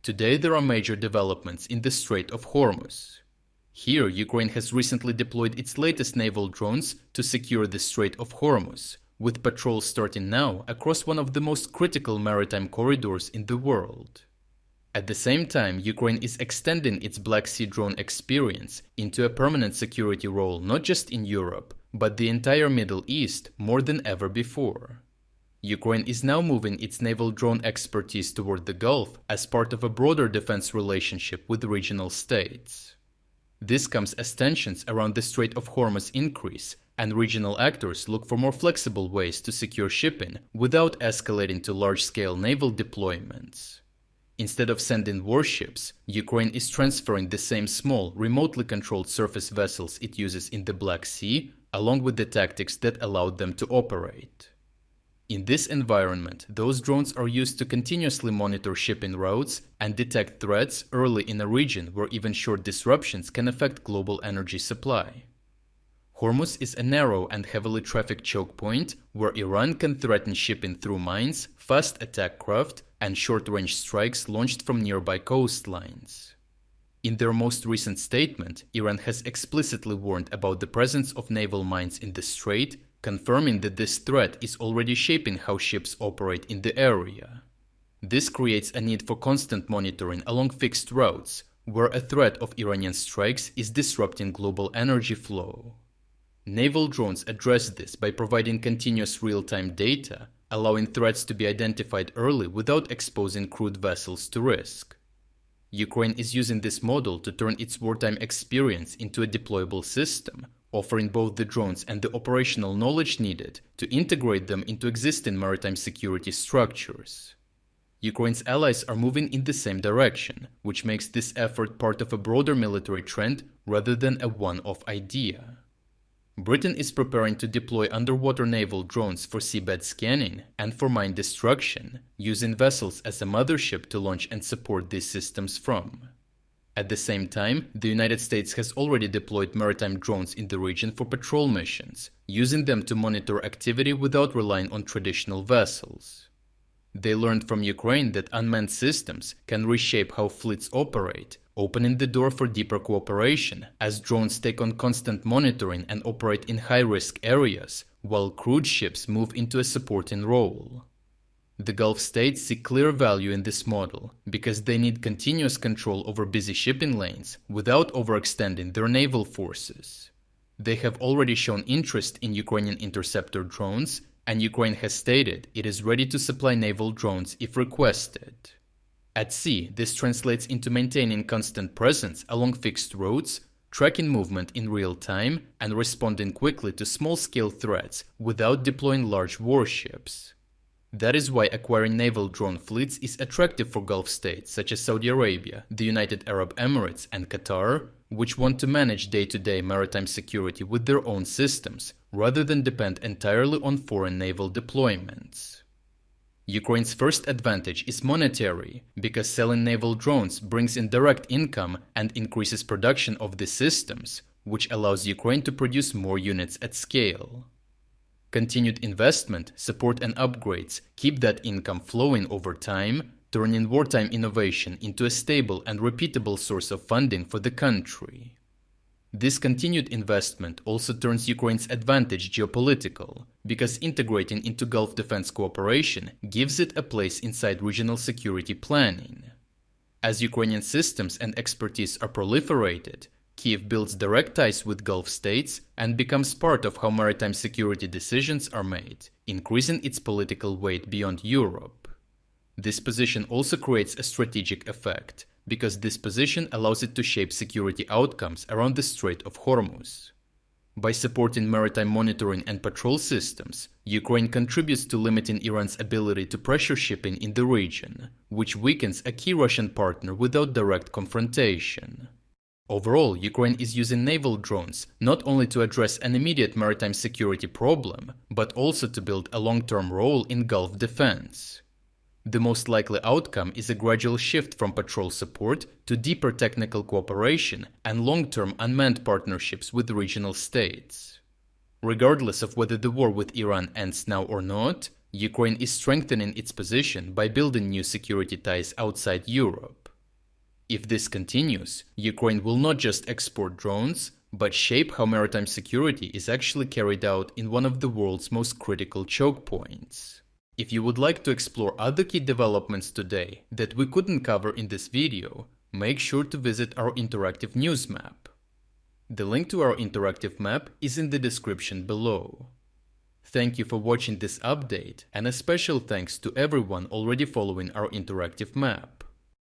Today there are major developments in the Strait of Hormuz. Here, Ukraine has recently deployed its latest naval drones to secure the Strait of Hormuz, with patrols starting now across one of the most critical maritime corridors in the world. At the same time, Ukraine is extending its Black Sea drone experience into a permanent security role not just in Europe, but the entire Middle East more than ever before. Ukraine is now moving its naval drone expertise toward the Gulf as part of a broader defense relationship with regional states. This comes as tensions around the Strait of Hormuz increase, and regional actors look for more flexible ways to secure shipping without escalating to large-scale naval deployments. Instead of sending warships, Ukraine is transferring the same small, remotely controlled surface vessels it uses in the Black Sea, along with the tactics that allowed them to operate. In this environment, those drones are used to continuously monitor shipping routes and detect threats early in a region where even short disruptions can affect global energy supply. Hormuz is a narrow and heavily trafficked choke point where Iran can threaten shipping through mines, fast attack craft, and short-range strikes launched from nearby coastlines. In their most recent statement, Iran has explicitly warned about the presence of naval mines in the strait, confirming that this threat is already shaping how ships operate in the area. This creates a need for constant monitoring along fixed routes, where a threat of Iranian strikes is disrupting global energy flow. Naval drones address this by providing continuous real-time data, allowing threats to be identified early without exposing crewed vessels to risk. Ukraine is using this model to turn its wartime experience into a deployable system, offering both the drones and the operational knowledge needed to integrate them into existing maritime security structures. Ukraine's allies are moving in the same direction, which makes this effort part of a broader military trend rather than a one-off idea. Britain is preparing to deploy underwater naval drones for seabed scanning and for mine destruction, using vessels as a mothership to launch and support these systems from. At the same time, the United States has already deployed maritime drones in the region for patrol missions, using them to monitor activity without relying on traditional vessels. They learned from Ukraine that unmanned systems can reshape how fleets operate, opening the door for deeper cooperation as drones take on constant monitoring and operate in high-risk areas, while crewed ships move into a supporting role. The Gulf states see clear value in this model because they need continuous control over busy shipping lanes without overextending their naval forces. They have already shown interest in Ukrainian interceptor drones, and Ukraine has stated it is ready to supply naval drones if requested. At sea, this translates into maintaining constant presence along fixed routes, tracking movement in real time, and responding quickly to small-scale threats without deploying large warships. That is why acquiring naval drone fleets is attractive for Gulf states such as Saudi Arabia, the United Arab Emirates, and Qatar, which want to manage day-to-day maritime security with their own systems, rather than depend entirely on foreign naval deployments. Ukraine's first advantage is monetary, because selling naval drones brings in direct income and increases production of the systems, which allows Ukraine to produce more units at scale. Continued investment, support and upgrades keep that income flowing over time, turning wartime innovation into a stable and repeatable source of funding for the country. This continued investment also turns Ukraine's advantage geopolitical, because integrating into Gulf defense cooperation gives it a place inside regional security planning. As Ukrainian systems and expertise are proliferated, Kyiv builds direct ties with Gulf states and becomes part of how maritime security decisions are made, increasing its political weight beyond Europe. This position also creates a strategic effect, because this position allows it to shape security outcomes around the Strait of Hormuz. By supporting maritime monitoring and patrol systems, Ukraine contributes to limiting Iran's ability to pressure shipping in the region, which weakens a key Russian partner without direct confrontation. Overall, Ukraine is using naval drones not only to address an immediate maritime security problem, but also to build a long-term role in Gulf defense. The most likely outcome is a gradual shift from patrol support to deeper technical cooperation and long-term unmanned partnerships with regional states. Regardless of whether the war with Iran ends now or not, Ukraine is strengthening its position by building new security ties outside Europe. If this continues, Ukraine will not just export drones, but shape how maritime security is actually carried out in one of the world's most critical choke points. If you would like to explore other key developments today that we couldn't cover in this video, make sure to visit our interactive news map. The link to our interactive map is in the description below. Thank you for watching this update, and a special thanks to everyone already following our interactive map.